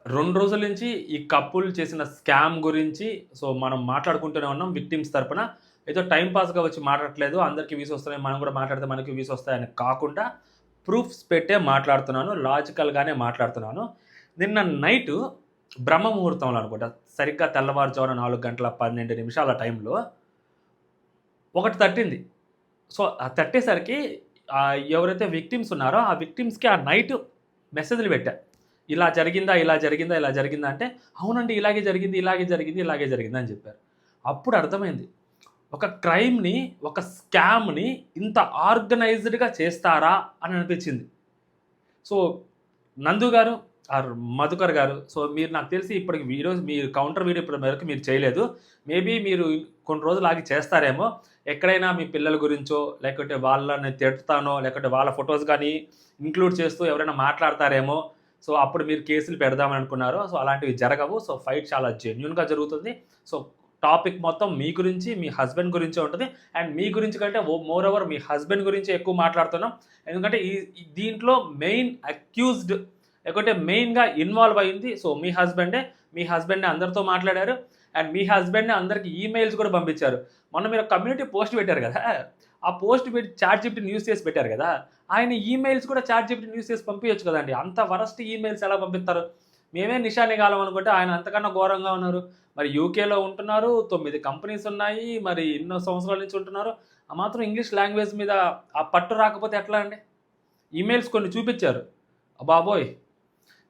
2 రోజుల నుంచి ఈ కపుల్ చేసిన స్కామ్ గురించి మనం మాట్లాడుకుంటూనే ఉన్నాం విక్టిమ్స్ తరపున. ఏదో టైమ్ పాస్‌గా వచ్చి మాట్లాడట్లేదు. అందరికి వ్యూస్ వస్తున్నాయి. మనం కూడా మాట్లాడితే మనకి వ్యూస్ వస్తాయని కాకుండా ప్రూఫ్స్ పెట్టే మాట్లాడుతున్నాను. లాజికల్‌గానే మాట్లాడుతున్నాను. నిన్న నైటు బ్రహ్మ ముహూర్తంలో అనుకుంటా. సరిగ్గా తెల్లవారుజామున 4 గంటల 12 నిమిషాల టైంలో ఒకటి తట్టింది. ఆ తట్టేసరికి ఎవరైతే విక్టిమ్స్ ఉన్నారో ఆ విక్టిమ్స్‌కి ఆ నైట్ మెసేజ్‌లు పెట్టా. ఇలా జరిగిందా? ఇలా జరిగిందా? ఇలా జరిగిందా? అంటే అవునండి ఇలాగే జరిగింది, ఇలాగే జరిగింది, ఇలాగే జరిగింది అని చెప్పారు. అప్పుడు అర్థమైంది. ఒక క్రైమ్‌ని, ఒక స్కామ్‌ని ఇంత ఆర్గనైజ్డ్‌గా చేస్తారా అని అనిపించింది. సో, నందు గారు ఆర్ మధుకర్ గారు. మీరు నాకు తెలిసి ఇప్పటికి ఈరోజు మీరు కౌంటర్ వీడియో ఇప్పటి వరకు మీరు చేయలేదు. మేబీ మీరు కొన్ని రోజులు ఆగి చేస్తారేమో. ఎక్కడైనా మీ పిల్లల గురించో, లేకపోతే వాళ్ళని తిడతానో, లేకపోతే వాళ్ళ ఫోటోస్ గానీ ఇంక్లూడ్ చేస్తూ ఎవరైనా మాట్లాడతారేమో. అప్పుడు మీరు కేసులు పెడదామని అనుకున్నారు. అలాంటివి జరగవు. ఫైట్ చాలా జెన్యూన్‌గా జరుగుతుంది. సో, టాపిక్ మొత్తం మీ గురించి, మీ హస్బెండ్ గురించే ఉంటది. అండ్ మీ గురించి కంటే మోర్ ఓవర్ మీ హస్బెండ్ గురించే ఎక్కువ మాట్లాడుతున్నాం. ఎందుకంటే దీంట్లో మెయిన్ అక్యూజ్డ్ లేకుంటే మెయిన్‌గా ఇన్వాల్వ్ అయింది మీ హస్బెండే. మీ హస్బెండే అందరితో మాట్లాడారు. అండ్ మీ హస్బెండే అందరికి ఈమెయిల్స్ కూడా పంపించారు. మొన్న మీరు కమ్యూనిటీ పోస్ట్ పెట్టారు కదా! ఆ పోస్ట్ పెట్టి చాట్‌జిపిటీని యూజ్ చేసి పెట్టారు కదా! ఆయన ఈమెయిల్స్ కూడా చాట్‌జిపిటీని యూజ్ చేసి పంపియొచ్చు కదండీ. అంత వరస్ట్ ఈమెయిల్స్ ఎలా పంపిస్తారు? మేమే నిషానిగాలం అనుకుంటే ఆయన అంతకన్నా ఘోరంగా ఉన్నారు. మరి యూకేలో ఉంటున్నారు. 9 కంపెనీస్ ఉన్నాయి. మరి ఎన్నో సంవత్సరాల నుంచి ఉంటున్నారు. ఆ మాత్రం ఇంగ్లీష్ లాంగ్వేజ్ మీద ఆ పట్టు రాకపోతే ఎట్లా అండి? ఈమెయిల్స్ కొన్ని చూపిచ్చారు. బాబోయ్!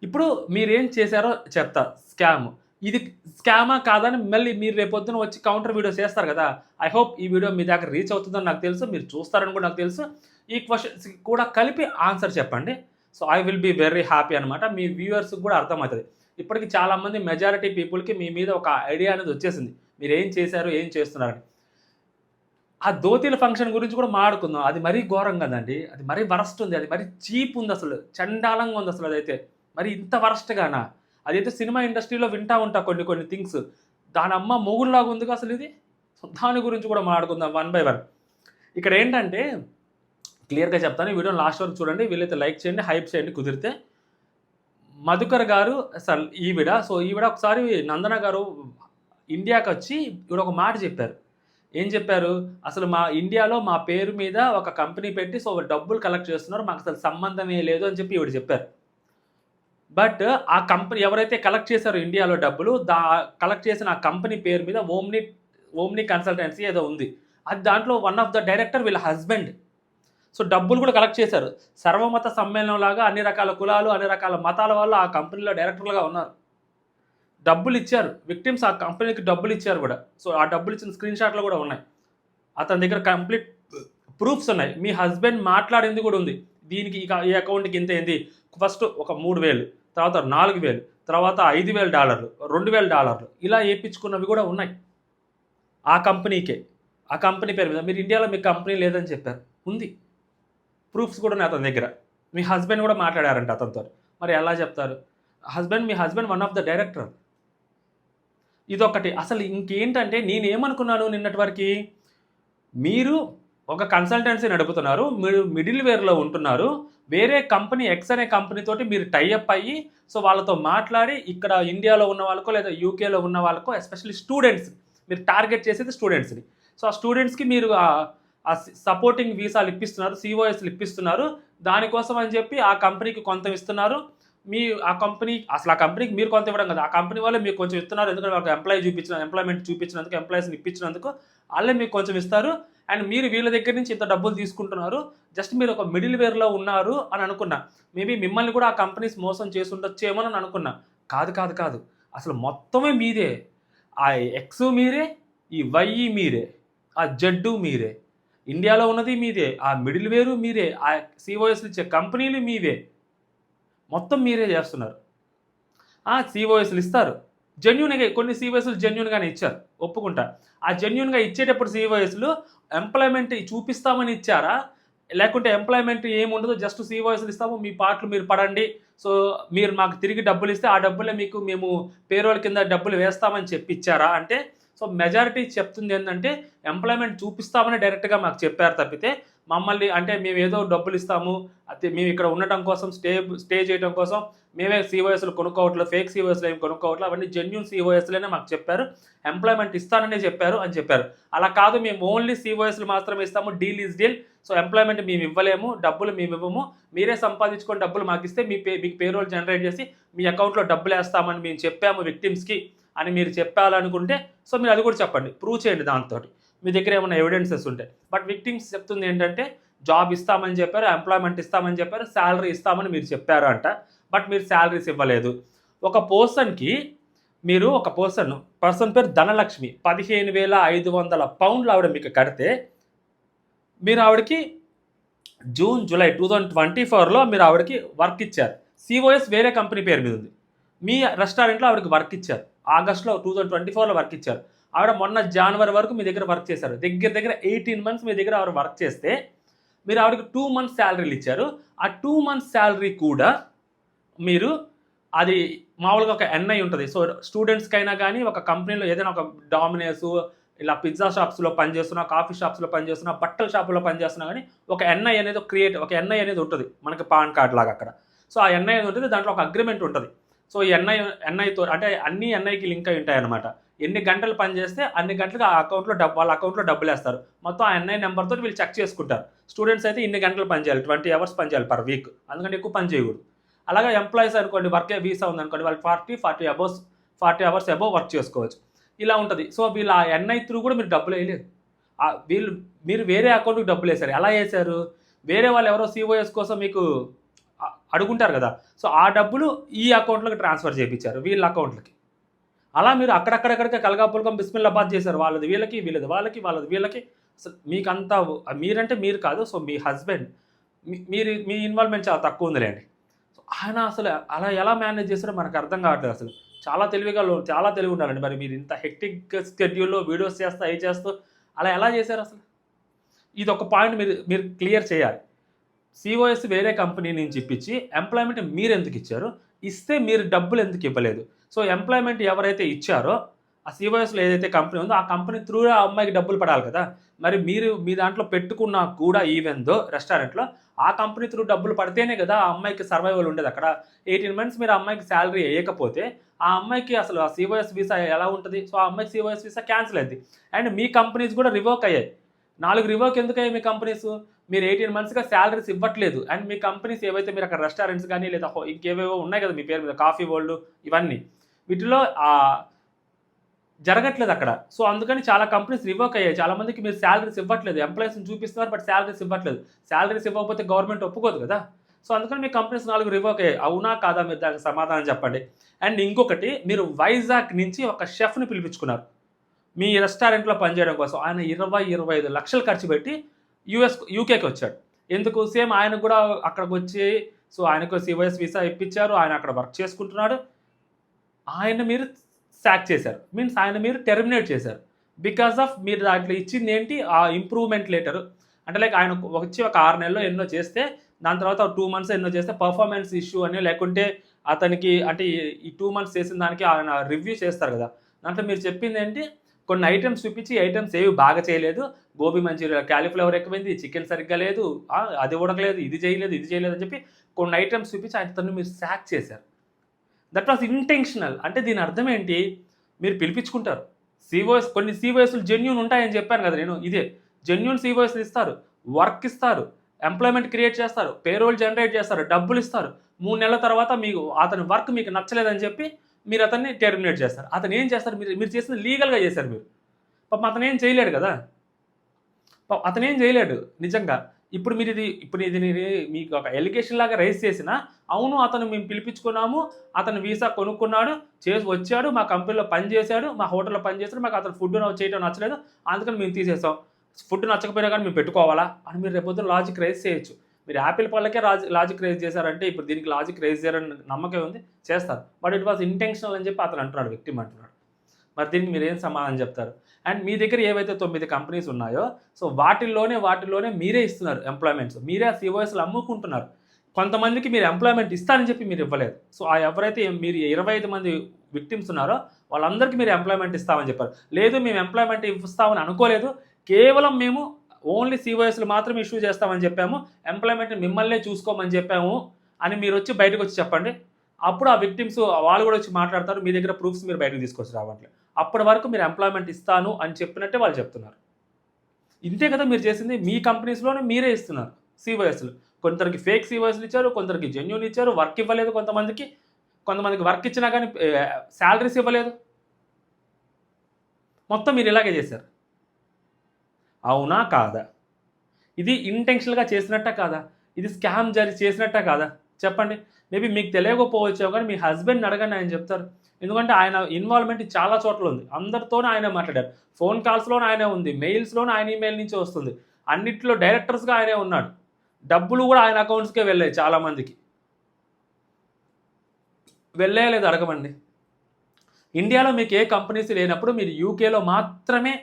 ఇప్పుడు మీరేం చేశారో చెప్తా స్కామ్. ఇది స్కామా కాదా అని మళ్ళీ మీరు రేపొద్దున వచ్చి కౌంటర్ వీడియోస్ చేస్తారు గదా! ఐ హోప్ ఈ వీడియో మీ దాకా రీచ్ అవుతుందని నాకు తెలుసు. మీరు చూస్తారని కూడా నాకు తెలుసు. ఈ క్వెషన్స్‌కి కూడా కలిపి ఆన్సర్ చెప్పండి. I will be very happy అనమాట. మీ వ్యూవర్స్‌కి కూడా అర్థమవుతది. ఇప్పటికి చాలామంది మెజారిటీ పీపుల్‌కి మీ మీద ఒక ఐడియా అనేది వచ్చేసింది. మీరేం చేశారు? ఏం చేస్తున్నారని. ఆ దోతీల ఫంక్షన్ గురించి కూడా మాట్లాడుకుందాం. అది మరీ ఘోరం గదండీ. అది మరీ వరస్ట్ ఉంది. అది మరీ చీప్ ఉందసలు. చండాలంగా ఉందసలు అదైతే. మరి ఇంత వరస్ట్‌గానా? అదైతే సినిమా ఇండస్ట్రీలో వింటా ఉంటా కొన్ని కొన్ని థింగ్స్. దానమ్మ మొగుడులాగా ఉందిగా అసలిది. దాని గురించి కూడా మాట్లాడుకుందాం వన్ బై వన్. ఇక్కడేంటంటే క్లియర్‌గా చెప్తాను. ఈ వీడియోని లాస్ట్ వరకు చూడండి. వీలైతే లైక్ చేయండి, హైప్ చేయండి కుదిరితే. మధుకర్ గారు ఈవిడ ఒకసారి నందన గారు ఇండియాకొచ్చి ఈవిడ ఒక మాట చెప్పారు. ఏం చెప్పారు? అసలు మా ఇండియాలో మా పేరు మీద ఒక కంపెనీ పెట్టి డబ్బులు కలెక్ట్ చేస్తున్నారు. మాకసలు సంబంధమే లేదు అని చెప్పి ఈవిడ చెప్పారు. బట్ ఆ కంపెనీ ఎవరైతే కలెక్ట్ చేశారో ఇండియాలో డబ్బులు కలెక్ట్ చేసిన ఆ కంపెనీ పేరు మీద ఓమ్ని కన్సల్టెన్సీ ఏదో ఉంది. అది దాంట్లో వన్ ఆఫ్ ద డైరెక్టర్ వీళ్ళ హస్బెండ్. డబ్బులు కూడా కలెక్ట్ చేశారు. సర్వమత సమ్మేళనంలాగా అన్ని రకాల కులాలు, అన్ని రకాల మతాల వాళ్ళు ఆ కంపెనీలో డైరెక్టర్లుగా ఉన్నారు. డబ్బులిచ్చారు. విక్టిమ్స్ ఆ కంపెనీకి డబ్బులిచ్చారు గూడా. ఆ డబ్బులిచ్చిన స్క్రీన్ షాట్‌లు గూడా ఉన్నాయి. అతని దగ్గర కంప్లీట్ ప్రూఫ్స్ ఉన్నాయి. మీ హస్బెండ్ మాట్లాడింది గూడా ఉంది. దీనికి ఈ అకౌంట్‌కి ఇంతయింది. ఫస్ట్ ఒక 3000 తర్వాత 4000 తర్వాత $5,000 $2,000 ఇలా ఏపిచ్చుకున్నవి గూడా ఉన్నాయి. ఆ కంపెనీకే. ఆ కంపెనీ పేరు మీద. మీరు ఇండియాలో మీకు కంపెనీ లేదని చెప్పారు. ఉంది. ప్రూఫ్స్ కూడా ఉన్నాయి అతని దగ్గర. మీ హస్బెండ్ గూడా మాట్లాడారంట అతనితోని. మరి ఎలా చెప్తారు? మీ husband one of the director. ఇదొకటి. అసలు ఇంకేంటంటే నేనేమనుకున్నాను నిన్నటి వరకి, మీరు ఒక కన్సల్టెన్సీ నడుపుతున్నారు. మీరు మిడిల్ వేర్‌లో ఉంటున్నారు. వేరే కంపెనీ ఎక్స్ అనే కంపెనీ తోటి మీరు టై అప్ అయ్యి, వాళ్ళతో మాట్లాడి ఇక్కడ ఇండియాలో ఉన్న వాళ్ళకో, లేదా యూకేలో ఉన్న వాళ్ళకో ఎస్పెషల్లీ స్టూడెంట్స్ మీరు టార్గెట్ చేసేది స్టూడెంట్స్‌ని. ఆ స్టూడెంట్స్‌కి మీరు సపోర్టింగ్ వీసాలు ఇప్పిస్తున్నారు. సీఓఎస్‌లు ఇప్పిస్తున్నారు. దానికోసం అని చెప్పి ఆ కంపెనీకి కొంత ఇస్తున్నారు. ఆ కంపెనీకి మీరు కొంత ఇవ్వడం కాదు. ఆ కంపెనీ వాళ్ళే మీకు కొంచెం ఇస్తున్నారు. ఎందుకంటే వాళ్ళకి ఎంప్లాయ్‌మెంట్ చూపించినందుకు, ఎంప్లాయీస్‌ని ఇప్పించినందుకు ఆళ్ళే మీకు కొంచెం ఇస్తారు. అండ్ మీరు వీళ్ళ దగ్గర నుంచి ఇంత డబ్బులు తీసుకుంటున్నారు. జస్ట్ మీరు ఒక మిడిల్ వేర్‌లో ఉన్నారు అని అనుకున్నా. మేబీ మిమ్మల్ని కూడా ఆ కంపెనీస్ మోసం చేసుండొచ్చేమోనని అనుకున్నా. కాదు. అసలు మొత్తమే మీదే. ఆ ఎక్స్ మీరే, ఈ వై మీరే, ఆ జెడ్ మీరే. ఇండియాలో ఉన్నది మీదే. ఆ మిడిల్ వేరు మీరే. ఆ సీఓఎస్‌లు ఇచ్చే కంపెనీలు మీవే. మొత్తం మీరే చేస్తున్నారు. సీఓఎస్‌లు ఇస్తారు. జెన్యూన్‌గా కొన్ని సీఓఎస్‌లు జెన్యూన్‌గానే ఇచ్చారు. ఒప్పుకుంటా. ఆ జెన్యూన్‌గా ఇచ్చేటప్పుడు సీఓఎస్‌లు ఎంప్లాయ్‌మెంట్ చూపిస్తామని ఇచ్చారా? లేకుంటే ఎంప్లాయ్‌మెంట్ ఏముండదు జస్ట్ సీఓఎస్‌లు ఇస్తాము. మీ పాట్లు మీరు పడండి. మీరు మాకు తిరిగి డబ్బులిస్తే ఆ డబ్బులే మీకు మేము పేరోల్ కింద డబ్బులు వేస్తామని చెప్పి ఇచ్చారా? అంటే మెజారిటీ చెప్తుందేందంటే ఎంప్లాయ్‌మెంట్ చూపిస్తామని డైరెక్ట్‌గా మాకు చెప్పారు తప్పితే మమ్మల్ని అంటే మేమేదో డబ్బులిస్తాము. మేము ఇక్కడ ఉండటం కోసం స్టే చేయటం కోసం మేమే సిఓఎస్లు కొనుక్కోవట్లేదు, ఫేక్ సిఓఎస్లు ఏమి కొనుక్కోవట్లేదు, అవన్నీ జెన్యూన్ సిఓఎస్లేనే మాకు చెప్పారు, ఎంప్లాయ్మెంట్ ఇస్తాననే చెప్పారు అని చెప్పారు. అలా కాదు, మేము ఓన్లీ సిఓఎస్లు మాత్రమే ఇస్తాము, deal is deal, so employment మేము ఇవ్వలేము, డబ్బులు మేము ఇవ్వము, మీరే సంపాదించుకొని డబ్బులు మాకు ఇస్తే మీకు పేరోల్ జనరేట్ చేసి మీ అకౌంట్లో డబ్బులు వేస్తామని మేము చెప్పాము విక్టిమ్స్కి అని మీరు చెప్పాలనుకుంటే సో మీరు అది కూడా చెప్పండి, ప్రూవ్ చేయండి దాంతో మీ దగ్గర ఏమైనా ఎవిడెన్సెస్ ఉంటే. బట్ విక్టిమ్స్ చెప్తుంది ఏంటంటే జాబ్ ఇస్తామని చెప్పారు, ఎంప్లాయ్మెంట్ ఇస్తామని చెప్పారు, శాలరీ ఇస్తామని మీరు చెప్పారు అంట, బట్ మీరు శాలరీస్ ఇవ్వలేదు. ఒక పర్సన్ పేరు ధనలక్ష్మి, 15,500 పౌండ్లు ఆవిడ మీకు కడితే మీరు ఆవిడకి జూన్ జూలై 2024లో మీరు ఆవిడకి వర్క్ ఇచ్చారు. సిఓఎస్ వేరే కంపెనీ పేరు మీద ఉంది, మీ రెస్టారెంట్లో ఆవిడకి వర్క్ ఇచ్చారు. ఆగస్టులో 2024లో వర్క్ ఇచ్చారు. ఆవిడ మొన్న జనవరి వరకు మీ దగ్గర వర్క్ చేశారు. దగ్గర 18 months మీ దగ్గర ఆవిడ వర్క్ చేస్తే మీరు ఆవిడకి 2 months శాలరీలు ఇచ్చారు. ఆ 2 months శాలరీ కూడా మీరు అది మామూలుగా ఒక ఎన్ఐ ఉంటుంది. సో స్టూడెంట్స్కైనా కానీ ఒక కంపెనీలో ఏదైనా ఒక డామినేస్ ఇలా పిజ్జా షాప్స్లో పనిచేస్తున్నా, కాఫీ షాప్స్లో పనిచేస్తున్నా, బట్టల షాపులో పనిచేస్తున్నా కానీ ఒక ఎన్ఐ అనేది ఒక ఎన్ఐ అనేది ఉంటుంది మనకి పాన్ కార్డ్ లాగా అక్కడ. సో ఆ ఎన్ఐ అనేది ఉంటుంది, దాంట్లో ఒక అగ్రిమెంట్ ఉంటుంది. సో ఈ ఎన్ఐతో అంటే అన్ని ఎన్ఐకి లింక్ అయి ఉంటాయి అనమాట. ఎన్ని గంటలు పని చేస్తే అన్ని గంటలకు ఆ వాళ్ళ అకౌంట్లో డబ్బులు వేస్తారు. మొత్తం ఆ ఎన్ఐ నెంబర్తో వీళ్ళు చెక్ చేసుకుంటారు. స్టూడెంట్స్ అయితే ఇన్ని గంటలు పని చేయాలి, 20 hours పని చేయాలి పర్ వీక్, అందుకంటే ఎక్కువ పని చేయకూడదు. అలాగే ఎంప్లాయీస్ అనుకోండి, వర్కే వీసా ఉందనుకోండి, వాళ్ళు 40 hours అబోవ్ వర్క్ చేసుకోవచ్చు. ఇలా ఉంటుంది. సో వీళ్ళు ఆ ఎన్ఐ త్రూ కూడా మీరు డబ్బులు వేయలేదు. మీరు వేరే అకౌంట్కి డబ్బులు వేశారు. ఎలా వేశారు? వేరే వాళ్ళు ఎవరో సిఓఎస్ కోసం మీకు అడుగుంటారు కదా, సో ఆ డబ్బులు ఈ అకౌంట్లోకి ట్రాన్స్ఫర్ చేయించారు, వీళ్ళ అకౌంట్లకి. అలా మీరు అక్కడక్కడెక్కడికే కలగాపులకం బిస్మిల్లాబాద్ చేశారు. వాళ్ళది వీళ్ళకి, వీళ్ళది వాళ్ళకి, వాళ్ళది వీళ్ళకి. అసలు మీకంతా మీరంటే మీరు కాదు, సో మీ హస్బెండ్ మీ ఇన్వాల్వ్మెంట్ చాలా తక్కువ ఉందిలేండి. సో ఆయన అసలు అలా ఎలా మేనేజ్ చేస్తారో మనకు అర్థం కావట్లేదు. అసలు చాలా తెలివి ఉండాలండి. మరి మీరు ఇంత హెక్టిక్ స్కెడ్యూల్లో వీడియోస్ చేస్తూ అవి చేస్తూ అలా ఎలా చేశారు అసలు? ఇది ఒక పాయింట్ మీరు క్లియర్ చేయాలి. సిఓఎస్ వేరే కంపెనీ నుంచి ఇప్పించి ఎంప్లాయ్మెంట్ మీరు ఎందుకు ఇచ్చారు? ఇస్తే మీరు డబ్బులు ఎందుకు ఇవ్వలేదు? సో ఎంప్లాయ్మెంట్ ఎవరైతే ఇచ్చారో ఆ సిఓఎస్లో ఏదైతే కంపెనీ ఉందో ఆ కంపెనీ త్రూ ఆ అమ్మాయికి డబ్బులు పడాలి కదా. మరి మీరు మీ దాంట్లో పెట్టుకున్నా కూడా ఈవెందో రెస్టారెంట్లో ఆ కంపెనీ త్రూ డబ్బులు పడితేనే కదా ఆ అమ్మాయికి సర్వైవల్ ఉండేది. అక్కడ 18 months మీరు ఆ అమ్మాయికి శాలరీ వేయకపోతే ఆ అమ్మాయికి అసలు ఆ సిఓఎస్ వీసా ఎలా ఉంటుంది? సో ఆ అమ్మాయికి సిఓఎస్ వీసా క్యాన్సిల్ అయింది. అండ్ మీ కంపెనీస్ కూడా రివోక్ అయ్యాయి. 4 రివోక్ ఎందుకు అయ్యాయి మీ కంపెనీస్? మీరు 18 monthsగా శాలరీస్ ఇవ్వట్లేదు. అండ్ మీ కంపెనీస్ ఏవైతే మీరు అక్కడ రెస్టారెంట్స్ కానీ లేదా ఇంకేవేవో ఉన్నాయి కదా మీ పేరు మీద, కాఫీ వరల్డ్, ఇవన్నీ వీటిలో జరగట్లేదు అక్కడ. సో అందుకని చాలా కంపెనీస్ రివోక్ అయ్యాయి. చాలా మందికి మీరు శాలరీస్ ఇవ్వట్లేదు. ఎంప్లాయీస్ని చూపిస్తున్నారు, బట్ శాలరీస్ ఇవ్వట్లేదు. శాలరీస్ ఇవ్వకపోతే గవర్నమెంట్ ఒప్పుకోదు కదా. సో అందుకని మీ కంపెనీస్ 4 రివోక్ అయ్యాయి. అవునా కాదా? మీరు దానికి సమాధానం చెప్పండి. అండ్ ఇంకొకటి, మీరు వైజాగ్ నుంచి ఒక షెఫ్ని పిలిపించుకున్నారు మీ రెస్టారెంట్లో పనిచేయడం కోసం. ఆయన 20-25 లక్షలు ఖర్చు పెట్టి యూకేకి వచ్చాడు. ఎందుకు? సేమ్ ఆయన కూడా అక్కడికి వచ్చి సో ఆయనకు సిఓఎస్ వీసా ఇప్పించారు, ఆయన అక్కడ వర్క్ చేసుకుంటున్నాడు. ఆయన మీరు సాక్ చేశారు, మీన్స్ ఆయన మీరు టెర్మినేట్ చేశారు. బికాస్ ఆఫ్ మీరు దాంట్లో ఇచ్చింది ఏంటి? ఆ ఇంప్రూవ్మెంట్ లెటర్. అంటే లైక్ ఆయన వచ్చి ఒక 6 నెలల్లో ఎన్నో చేస్తే దాని తర్వాత 2 months ఎన్నో చేస్తే పర్ఫార్మెన్స్ ఇష్యూ అని, లేకుంటే అతనికి అంటే ఈ 2 months చేసిన దానికి ఆయన రివ్యూ చేస్తారు కదా, దాంట్లో మీరు చెప్పింది ఏంటి? కొన్ని ఐటమ్స్ చూపించి ఐటమ్స్ ఏవి బాగా చేయలేదు, గోబీ మంచూరియా క్యాలీఫ్లవర్ ఎక్కువైంది, చికెన్ సరిగ్గా లేదు, అది ఉడకలేదు, ఇది చేయలేదు అని చెప్పి కొన్ని ఐటమ్స్ చూపించి ఆయనతో మీరు సాక్ చేశారు. That was intentional. అంటే దీని అర్థం ఏంటి? మీరు పిలిపించుకుంటారు కొన్ని సిఓఎస్లు జెన్యూన్ ఉంటాయని చెప్పాను కదా నేను. ఇదే జెన్యూన్ సిఓఎస్లు ఇస్తారు, వర్క్ ఇస్తారు, ఎంప్లాయ్మెంట్ క్రియేట్ చేస్తారు, పేరోల్ జనరేట్ చేస్తారు, డబ్బులు ఇస్తారు. 3 నెలల తర్వాత మీకు అతని వర్క్ మీకు నచ్చలేదని చెప్పి మీరు అతన్ని టెర్మినేట్ చేస్తారు. అతను ఏం చేస్తారు? మీరు చేసింది లీగల్గా చేశారు మీరు. పాపం అతను ఏం చేయలేడు కదా, అతను ఏం చేయలేడు నిజంగా. ఇప్పుడు ఇది మీకు ఒక ఎలిగేషన్ లాగా రైజ్ చేసిన, అవును అతను మేము పిలిపించుకున్నాము, అతను వీసా కొనుక్కున్నాడు, వచ్చాడు, మా కంపెనీలో పనిచేశాడు, మా హోటల్లో పనిచేశాడు, మాకు అతను ఫుడ్ చేయడం నచ్చలేదు, అందుకని మేము తీసేసాం. ఫుడ్ నచ్చకపోయినా కానీ మేము పెట్టుకోవాలా అని మీరు రేపొద్దున లాజిక్ రైజ్ చేయొచ్చు. మీరు యాపిల్ పళ్ళకే లాజిక్ రైజ్ చేశారంటే ఇప్పుడు దీనికి లాజిక్ రైజ్ చేయాలని నమ్మకం ఉంది, చేస్తారు. బట్ ఇట్ వాజ్ ఇంటెన్షనల్ అని చెప్పి అతను అంటున్నాడు, విక్టిమ్ అంటున్నాడు. మరి దీనికి మీరు ఏం సమాధానం చెప్తారు? అండ్ మీ దగ్గర ఏవైతే 9 కంపెనీస్ ఉన్నాయో సో వాటిల్లోనే మీరే ఇస్తున్నారు ఎంప్లాయ్మెంట్స్, మీరే ఆ సిఓఎస్లు అమ్ముకుంటున్నారు. కొంతమందికి మీరు ఎంప్లాయ్మెంట్ ఇస్తారని చెప్పి మీరు ఇవ్వలేదు. సో ఆ ఎవరైతే మీరు 25 మంది విక్టిమ్స్ ఉన్నారో వాళ్ళందరికీ మీరు ఎంప్లాయ్మెంట్ ఇస్తామని చెప్పారు. లేదు మేము ఎంప్లాయ్మెంట్ ఇస్తామని అనుకోలేదు, కేవలం మేము ఓన్లీ సిఓఎస్లు మాత్రం ఇష్యూ చేస్తామని చెప్పాము, ఎంప్లాయ్మెంట్ మిమ్మల్నే చూసుకోమని చెప్పాము అని మీరు వచ్చి బయటకు వచ్చి చెప్పండి. అప్పుడు ఆ విక్టిమ్స్ వాళ్ళు కూడా వచ్చి మాట్లాడతారు, మీ దగ్గర ప్రూఫ్స్ మీరు బయటకు తీసుకొచ్చి రావట్లేదు. అప్పటి వరకు మీరు ఎంప్లాయ్మెంట్ ఇస్తాను అని చెప్పినట్టే వాళ్ళు చెప్తున్నారు. ఇంతే కదా మీరు చేసింది. మీ కంపెనీస్‌లోనే మీరే ఇస్తున్నారు సీఓఎస్‌లు. కొందరికి ఫేక్ సీఓఎస్‌లు ఇచ్చారు, కొందరికి జెన్యూన్ ఇచ్చారు, వర్క్ ఇవ్వలేదు కొంతమందికి. కొంతమందికి వర్క్ ఇచ్చినా కానీ సాలరీస్ ఇవ్వలేదు. మొత్తం మీరు ఇలాగే చేశారు. అవునా? కాదా? ఇది ఇంటెన్షనల్‌గా చేసినట్టా కాదా? ఇది స్కామ్ చేసినట్టా కాదా? చెప్పండి. మేబీ మీకు తెలియకపోవచ్చేమో కానీ మీ హస్బెండ్‌ని అడగండి, ఆయన చెప్తారు. ఎందుకంటే ఆయన ఇన్వాల్వ్‌మెంట్ చాలా చోట్ల ఉంది. అందరితోనూ ఆయనే మాట్లాడారు. ఫోన్ కాల్స్‌లోనూ ఆయనే ఉంది. మెయిల్స్‌లోనూ ఆయన ఈమెయిల్ నుంచే వస్తుంది. అన్నిట్లో డైరెక్టర్స్‌గా ఆయనే ఉన్నాడు. డబ్బులు కూడా ఆయన అకౌంట్స్‌కే వెళ్ళాయి చాలామందికి. వెళ్ళాయో లేదో అడగమండి. ఇండియాలో మీకు ఏ కంపెనీస్ లేనప్పుడు మీరు యూకేలో మాత్రమే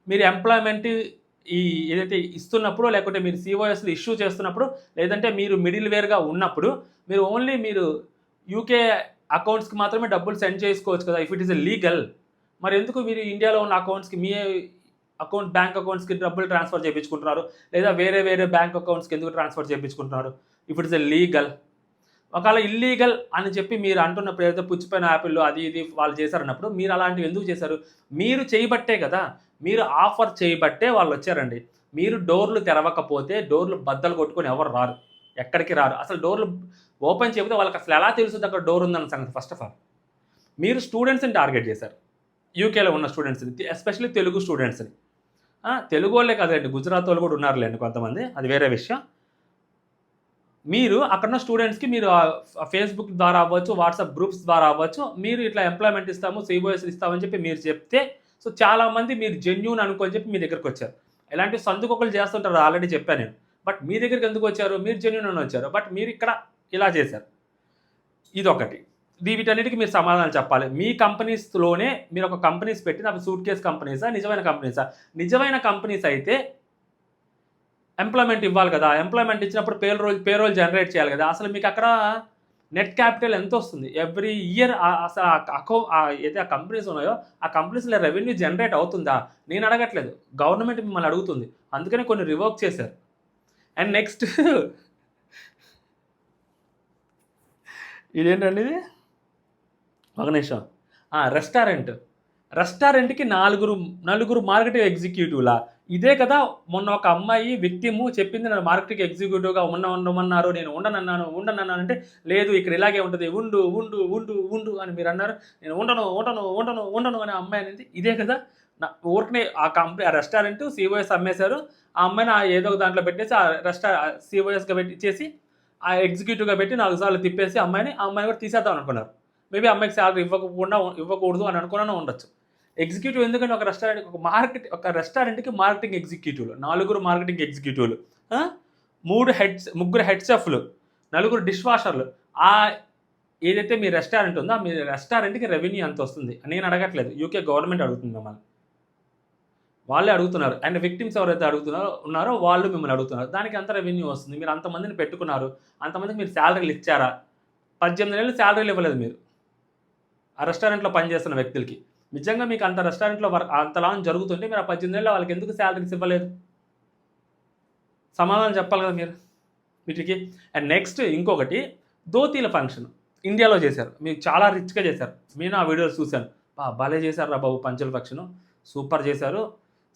మీరు ఎంప్లాయ్మెంట్ ఏదైతే ఇస్తున్నప్పుడు, లేకుంటే మీరు సీఓఎస్లు ఇష్యూ చేస్తున్నప్పుడు, లేదంటే మీరు మిడిల్ వేర్గా ఉన్నప్పుడు మీరు ఓన్లీ మీరు యూకే అకౌంట్స్కి మాత్రమే డబ్బులు సెండ్ చేసుకోవచ్చు కదా, ఇఫ్ ఇట్ ఈస్ లీగల్. మరి ఎందుకు మీరు ఇండియాలో ఉన్న అకౌంట్స్కి, మీ బ్యాంక్ అకౌంట్స్కి డబ్బులు ట్రాన్స్ఫర్ చేయించుకుంటున్నారు, లేదా వేరే వేరే బ్యాంక్ అకౌంట్స్కి ఎందుకు ట్రాన్స్ఫర్ చేయించుకుంటున్నారు ఇఫ్ ఇట్ ఇస్ లీగల్? ఒకవేళ ఇల్లీగల్ అని చెప్పి మీరు అంటున్నప్పుడు, ఏదైతే పుచ్చిపోయిన యాపిల్లు అది ఇది వాళ్ళు చేశారన్నప్పుడు మీరు అలాంటివి ఎందుకు చేశారు? మీరు చేయబట్టే కదా, మీరు ఆఫర్ చేయబట్టే వాళ్ళు వచ్చారండి. మీరు డోర్లు తెరవకపోతే డోర్లు బద్దలు కొట్టుకొని ఎవరు రారు, ఎక్కడికి రారు. అసలు డోర్లు ఓపెన్ చేయకపోతే వాళ్ళకి అసలు ఎలా తెలుస్తుంది అక్కడ డోర్ ఉందన్న సంగతి? ఫస్ట్ ఆఫ్ ఆల్ మీరు స్టూడెంట్స్ని టార్గెట్ చేశారు, యూకేలో ఉన్న స్టూడెంట్స్ని, ఎస్పెషల్లీ తెలుగు స్టూడెంట్స్ని. తెలుగు వాళ్ళే కదండి, గుజరాత్ వాళ్ళు కూడా ఉన్నారులేండి కొంతమంది, అది వేరే విషయం. మీరు అక్కడున్న స్టూడెంట్స్‌కి మీరు ఫేస్‌బుక్ ద్వారా అవ్వచ్చు, వాట్సాప్ గ్రూప్స్ ద్వారా అవ్వచ్చు, మీరు ఇట్లా ఎంప్లాయ్మెంట్ ఇస్తాము, సీఓఎస్‌లు ఇస్తామని చెప్పి మీరు చెప్తే, సో చాలామంది మీరు జెన్యూన్ అనుకోని చెప్పి మీ దగ్గరకొచ్చారు. ఇలాంటి సందుకొకలు చేస్తుంటారు, ఆల్రెడీ చెప్పాను నేను. బట్ మీ దగ్గరికి ఎందుకు వచ్చారు? మీరు జెన్యూన్ అని వచ్చారు. బట్ మీరు ఇక్కడ ఇలా చేశారు. ఇదొకటి. వీటన్నిటికి మీరు సమాధానం చెప్పాలి. మీ కంపెనీస్‌లోనే మీరు ఒక కంపెనీస్ పెట్టి, అవి సూట్ కేస్ కంపెనీసా? నిజమైన కంపెనీసా? నిజమైన కంపెనీస్ అయితే ఎంప్లాయ్మెంట్ ఇవ్వాలి కదా! ఎంప్లాయ్మెంట్ ఇచ్చినప్పుడు పేరోల్ జనరేట్ చేయాలి కదా! అసలు మీకు అక్కడ నెట్ క్యాపిటల్ ఎంతొస్తుంది? ఎవ్రీ ఇయర్ అసలు ఏదైతే ఆ కంపెనీస్ ఉన్నాయో, ఆ కంపెనీస్‌లో రెవెన్యూ జనరేట్ అవుతుందా? నేను అడగట్లేదు, గవర్నమెంట్ మిమ్మల్ని అడుగుతుంది. అందుకని కొన్ని రివోక్ చేశారు. అండ్ నెక్స్ట్ ఇదేంటండి ఇది? ఒక నిమిషం. రెస్టారెంట్‌కి నలుగురు మార్కెటింగ్ ఎగ్జిక్యూటివ్‌లా? ఇదే కదా మొన్న ఒక అమ్మాయి విక్టిమ్ చెప్పింది, నన్ను మార్కెటింగ్ ఎగ్జిక్యూటివ్‌గా ఉండమన్నారు. నేను ఉండనన్నాను అంటే, లేదు ఇక్కడ ఇలాగే ఉంటది. ఉండు అని మీరన్నారు. నేను ఉండను అని ఆ అమ్మాయి అనేది. ఇదే కదా ఊరికనే ఆ రెస్టారెంట్ సీఓఎస్ అమ్మేశారు. ఆ అమ్మాయిని ఏదో ఒక దాంట్లో పెట్టేసి సీఓఎస్‌గా ఇచ్చేసి, ఆ ఎగ్జిక్యూటివ్‌గా పెట్టి 4 సార్లు తిప్పేసి ఆ అమ్మాయిని కూడా తీసేద్దాం అనుకున్నారు. మేబీ అమ్మాయికి సాలరీ ఇవ్వకూడదు అని అనుకున్నా ఉండొచ్చు. ఎగ్జిక్యూటివ్ ఎందుకంటే ఒక రెస్టారెంట్‌కి మార్కెటింగ్ ఎగ్జిక్యూటివ్‌లు, నలుగురు మార్కెటింగ్ ఎగ్జిక్యూటివ్‌లు, 3 హెడ్ చెఫ్‌లు, నలుగురు డిష్ వాషర్‌లు. ఏదైతే మీ రెస్టారెంట్ ఉందో, మీ రెస్టారెంట్‌కి రెవెన్యూ ఎంత వస్తుంది? నేను అడగట్లేదు, యూకే గవర్నమెంట్ అడుగుతుంది మిమ్మల్ని. వాళ్ళే అడుగుతున్నారు. అండ్ విక్టిమ్స్ ఎవరైతే ఉన్నారో వాళ్ళు మిమ్మల్ని అడుగుతున్నారు. దానికి ఎంత రెవెన్యూ వస్తుంది? మీరు అంతమందిని పెట్టుకున్నారు. అంతమందికి మీరు సాలరీలు ఇచ్చారా? 18 నెలలు సాలరీలు ఇవ్వలేదు మీరు ఆ రెస్టారెంట్‌లో పనిచేస్తున్న వ్యక్తులకి. నిజంగా మీకు అంత రెస్టారెంట్‌లో అంతలా జరుగుతుంటే మీరు ఆ 18 నెలల్లో వాళ్ళకి ఎందుకు సాలరీస్ ఇవ్వలేదు? సమాధానం చెప్పాలి కదా మీరు వీటికి. అండ్ నెక్స్ట్ ఇంకొకటి, ధోతీల ఫంక్షన్ ఇండియాలో చేశారు. మీరు చాలా రిచ్‌గా చేశారు. నేను ఆ వీడియోస్ చూశాను. భలే చేశారు రా బాబు, పంచెల ఫంక్షను సూపర్ చేశారు.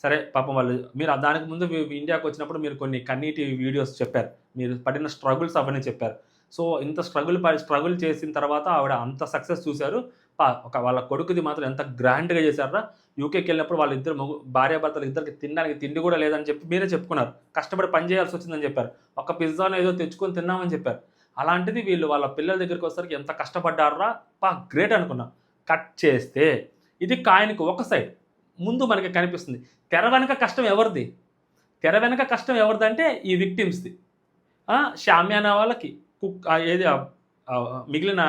సరే పాపం వాళ్ళు, మీరు దానికి ముందు ఇండియాకి వచ్చినప్పుడు మీరు కొన్ని కన్నీటి వీడియోస్ చెప్పారు. మీరు పడిన స్ట్రగుల్స్ అవన్నీ చెప్పారు. సో ఇంత స్ట్రగుల్ చేసిన తర్వాత ఆవిడ అంత సక్సెస్ చూశారు. వాళ్ళ కొడుకుది మాత్రం ఎంత గ్రాండ్‌గా చేశారురా. యూకేకి వెళ్ళినప్పుడు వాళ్ళిద్దరు భార్యాభర్తలు ఇద్దరికి తినడానికి తిండి కూడా లేదని చెప్పి మీరే చెప్పుకున్నారు. కష్టపడి పని చేయాల్సి వచ్చిందని చెప్పారు. ఒక పిజ్జానో ఏదో తెచ్చుకొని తిన్నామని చెప్పారు. అలాంటిది వీళ్ళు వాళ్ళ పిల్లల దగ్గరికి వచ్చేసరికి ఎంత కష్టపడ్డారురా, గ్రేట్ అనుకున్నా. కట్ చేస్తే ఇది కాయిన్‌కి ఒక సైడ్. ముందు మనకి కనిపిస్తుంది. తెర వెనక కష్టం ఎవరిది? తెర వెనక కష్టం ఎవరిదంటే ఈ విక్టిమ్స్‌ది. షామియానా వాళ్ళకి, మిగిలిన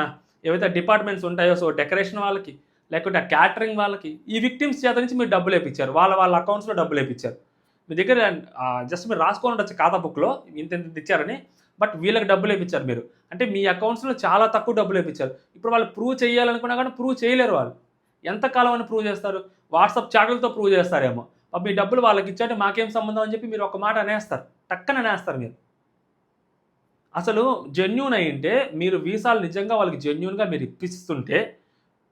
ఏవైతే డిపార్ట్మెంట్స్ ఉంటాయో, సో డెకరేషన్ వాళ్ళకి, లేకుంటే క్యాటరింగ్ వాళ్ళకి, ఈ విక్టిమ్స్ చేత నుంచి మీరు డబ్బులు వేయించారు. వాళ్ళ అకౌంట్స్‌లో డబ్బులు వేయించారు. మీ దగ్గర జస్ట్ మీరు రాసుకొని ఉండొచ్చు ఖాతా బుక్‌లో ఇంత ఇచ్చారని. బట్ వీళ్ళకి డబ్బులు వేయించారు మీరు. అంటే మీ అకౌంట్స్‌లో చాలా తక్కువ డబ్బులు వేయించారు. ఇప్పుడు వాళ్ళు ప్రూవ్ చేయాలనుకున్నా కానీ ప్రూవ్ చేయలేరు వాళ్ళు. ఎంతకాలం అని ప్రూవ్ చేస్తారు? వాట్సాప్ చాటులతో ప్రూవ్ చేస్తారేమో. మీ డబ్బులు వాళ్ళకి ఇచ్చారంటే మాకేం సంబంధం అని చెప్పి మీరు ఒక మాట అనేస్తారు. టక్కన అనేస్తారు మీరు. అసలు జెన్యూన్ అయ్యుంటే మీరు వీసాలు నిజంగా వాళ్ళకి జెన్యూన్‌గా మీరు ఇప్పిస్తుంటే,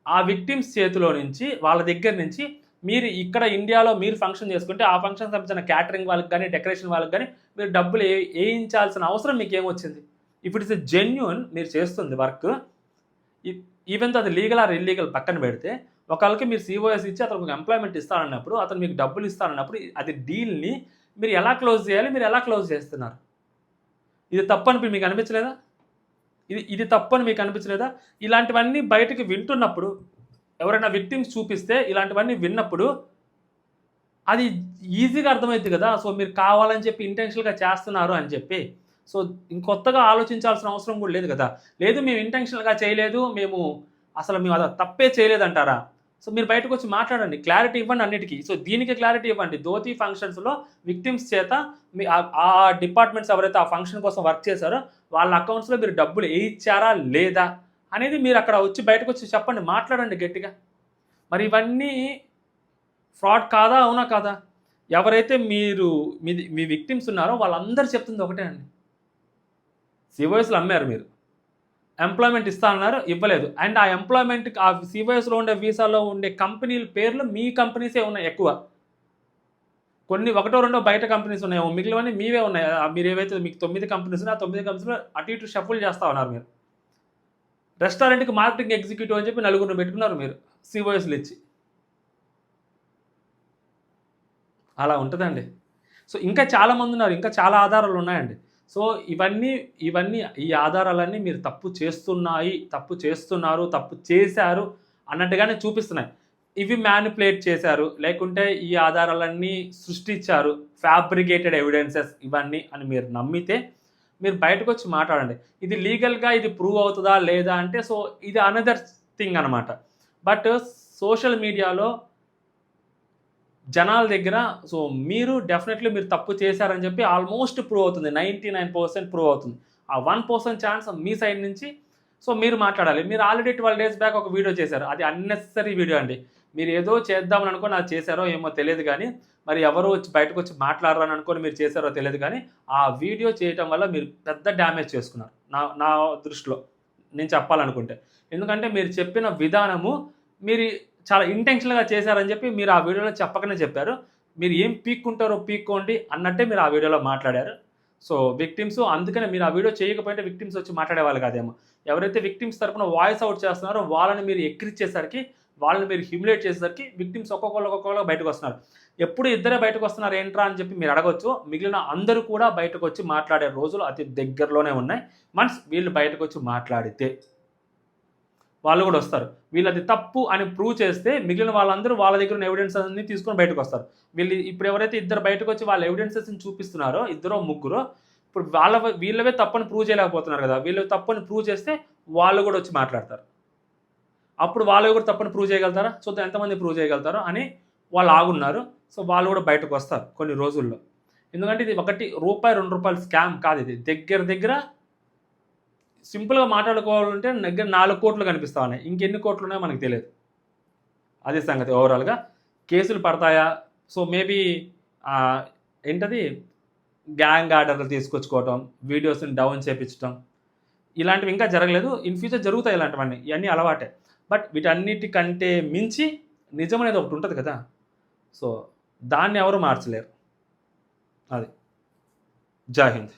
ఆ విక్టిమ్స్ చేతిలో నుంచి వాళ్ళ దగ్గర నుంచి మీరు ఇక్కడ ఇండియాలో మీరు ఫంక్షన్ చేసుకుంటే, ఆ ఫంక్షన్‌కి సంబంధించిన క్యాటరింగ్ వాళ్ళకి గాని, డెకరేషన్ వాళ్ళకి గాని మీరు డబ్బులు ఏయించాల్సిన అవసరం మీకేమొచ్చింది? If it is a genuine మీరు చేస్తుంది వర్క్, ఇ ఈవెన్ దో అది లీగల్ ఆర్ ఇల్లీగల్ పక్కన పెడితే, ఒకళ్ళకి మీరు సీఓఎస్ ఇచ్చి అతనికి ఎంప్లాయ్‌మెంట్ ఇస్తానన్నప్పుడు, అతను మీకు డబ్బులు ఇస్తానన్నప్పుడు, అది డీల్‌ని మీరు ఎలా క్లోజ్ చేయాలి? మీరు ఎలా క్లోజ్ చేస్తున్నారు? ఇది తప్పని మీకు అనిపించలేదా? ఇది తప్పని మీకు అనిపించలేదా? ఇలాంటివన్నీ బయటకి వింటున్నప్పుడు, ఎవరైనా విక్టిమ్స్ చూపిస్తే ఇలాంటివన్నీ విన్నప్పుడు, అది ఈజీగా అర్థమైద్ది గదా! సో, మీరు కావాలని చెప్పి ఇంటెన్షనల్‌గా చేస్తున్నారు అని చెప్పి. సో, ఇంకొత్తగా ఆలోచించాల్సిన అవసరం గూడా లేదు గదా! లేదు మేము ఇంటెన్షనల్‌గా చేయలేదు. మేము అది తప్పే చేయలేదంటారా? సో, మీరు బయటకొచ్చి మాట్లాడండి. క్లారిటీ ఇవ్వండి అన్నిటికి. సో, దీనికి క్లారిటీ ఇవ్వండి. ధోతి ఫంక్షన్స్‌లో విక్టిమ్స్ చేత మీ ఆ డిపార్ట్మెంట్స్ ఎవరైతే ఆ ఫంక్షన్ కోసం వర్క్ చేశారో, వాళ్ళ అకౌంట్స్‌లో మీరు డబ్బులు ఏయిచ్చారా? లేదా? అనేది మీరక్కడ వచ్చి బయటకొచ్చి చెప్పండి. మాట్లాడండి గట్టిగా. మరి ఇవన్నీ ఫ్రాడ్ కాదా? అవునా కాదా? ఎవరైతే మీ విక్టిమ్స్ ఉన్నారో వాళ్ళందరూ చెప్తుంది ఒకటే అండి. సీఓఎస్‌లు అమ్మారు మీరు. ఎంప్లాయ్‌మెంట్ ఇస్తా అన్నారు, ఇవ్వలేదు. అండ్ ఆ ఎంప్లాయ్‌మెంట్‌కి ఆ సీఓఎస్‌లో ఉండే వీసాలో ఉండే కంపెనీల పేర్లు మీ కంపెనీసే ఉన్నాయి ఎక్కువ. కొన్ని ఒకటో రెండో బయట కంపెనీస్ ఉన్నాయి. మిగిలినవన్నీ మీవే ఉన్నాయి. మీరేవైతే మీకు 9 కంపెనీస్ ఉన్నాయో, ఆ 9 కంపెనీస్‌లో అటు ఇటు షఫుల్ చేస్తా ఉన్నారు మీరు. రెస్టారెంట్‌కి మార్కెటింగ్ ఎగ్జిక్యూటివ్ అని చెప్పి నలుగురిని పెట్టుకున్నారు మీరు సీఓఎస్‌లు ఇచ్చి. అలా ఉంటదండి. సో, ఇంకా చాలామందున్నారు. ఇంకా చాలా ఆధారాలున్నాయండి. సో, ఇవన్నీ ఈ ఆధారాలన్నీ మీరు తప్పు చేస్తున్నాయి, తప్పు చేస్తున్నారు, తప్పు చేశారు అన్నట్టుగానే చూపిస్తున్నాయి. ఇవి మ్యానిపులేట్ చేశారు, లేకుంటే ఈ ఆధారాలన్నీ సృష్టించారు, ఫ్యాబ్రికేటెడ్ ఎవిడెన్సెస్ ఇవన్నీ అని మీరు నమ్మితే, మీరు బయటకొచ్చి మాట్లాడండి. ఇది లీగల్‌గా ఇది ప్రూవ్ అవుతదా? లేదా? అంటే సో, ఇది అనదర్ థింగ్ అనమాట. బట్ సోషల్ మీడియాలో జనాల దగ్గర సో, మీరు తప్పు చేశారని చెప్పి ఆల్మోస్ట్ ప్రూవ్ అవుతుంది. 99% ప్రూవ్ అవుతుంది. ఆ 1% ఛాన్స్ మీ సైడ్ నుంచి సో, మీరు మాట్లాడాలి. మీరు ఆల్రెడీ 12 డేస్ బ్యాక్ ఒక వీడియో చేశారు. అది అన్నెసెసరీ వీడియో అండి. మీరు ఏదో చేద్దామని అనుకోని అది చేశారో ఏమో తెలీదు గానీ, మరి ఎవరో వచ్చి బయటకొచ్చి మాట్లాడరని అనుకోని మీరు చేశారో తెలీదు గానీ, ఆ వీడియో చేయటం వల్ల మీరు పెద్ద డ్యామేజ్ చేసుకున్నారు. నా నా దృష్టిలో నేను చెప్పాలనుకుంటే. ఎందుకంటే మీరు చెప్పిన విధానము మీరు చాలా ఇంటెన్షనల్‌గా చేశారని చెప్పి మీరు ఆ వీడియోలో చెప్పకనే చెప్పారు. మీరు ఏం పీక్కుంటారో పీక్కోండి అన్నట్టే మీరు ఆ వీడియోలో మాట్లాడారు. సో, విక్టిమ్స్ అందుకనే మీరు ఆ వీడియో చేయకపోయింటే విక్టిమ్స్ వచ్చి మాట్లాడేవాళ్ళు కాదేమో. ఎవరైతే విక్టిమ్స్ తరపున వాయిస్ అవుట్ చేస్తున్నారో వాళ్ళని మీరు ఎక్కిరిచ్చేసరికి, వాళ్ళని మీరు హ్యూమిలేట్ చేసేసరికి విక్టిమ్స్ ఒక్కొక్కళ్ళు బయటకొస్తున్నారు. ఎప్పుడు ఇద్దరే బయటకొస్తున్నారు ఏంట్రా అని చెప్పి మీరు అడగొచ్చు. మిగిలిన అందరూ కూడా బయటకొచ్చి మాట్లాడే రోజులు అతి దగ్గరలోనే ఉన్నాయి. వన్స్ వీళ్ళు బయటకొచ్చి మాట్లాడితే. వాళ్ళు గూడా వస్తారు. వీళ్ళది తప్పు అని ప్రూవ్ చేస్తే మిగిలిన వాళ్ళందరూ వాళ్ళ దగ్గర ఉన్న ఎవిడెన్స్ అన్నీ తీసుకొని బయటకొస్తారు. ఇప్పుడు ఎవరైతే ఇద్దరు బయటకొచ్చి వాళ్ళ ఎవిడెన్సెస్‌ని చూపిస్తున్నారో ఇద్దరో, ముగ్గురో ఇప్పుడు వీళ్ళవే తప్పని ప్రూవ్ చేయలేకపోతున్నారు గదా! వీళ్ళవి తప్పని ప్రూవ్ చేస్తే వాళ్ళు గూడా వచ్చి మాట్లాడతారు. అప్పుడు వాళ్ళవి కూడా తప్పని ప్రూవ్ చేయగలుగుతారా? చూద్దాం ఎంతమంది ప్రూవ్ చేయగలుగుతారో అని వాళ్ళు ఆగున్నారు. సో, వాళ్ళు గూడా బయటకొస్తారు కొన్ని రోజుల్లో. ఎందుకంటే ఇది రూపాయి, ₹2 స్కామ్ కాదిది. దగ్గర దగ్గర సింపుల్‌గా మాట్లాడుకోవాలంటే దగ్గర 4,00,00,000 కనిపిస్తా ఉన్నాయి. ఇంకెన్ని కోట్లున్నాయో మనకు తెలీదు. అది సంగతి ఓవరాల్‌గా. కేసులు పడతాయా? సో, మేబీ ఆహ్, ఏంటది గ్యాంగ్ ఆర్డర్‌లు తీసుకొచ్చుకోవటం, వీడియోస్‌ని డౌన్ చేపించటం, ఇలాంటివి ఇంకా జరగలేదు. ఇన్ ఫ్యూచర్ జరుగుతాయి ఇలాంటివన్నీ. ఇయన్నీ అలవాటే. బట్ వీటన్నిటికంటే మించి నిజం అనేది ఒకటి ఉంటది కదా! సో, దాన్ని ఎవరు మార్చలేరు. అది. జై హింద్.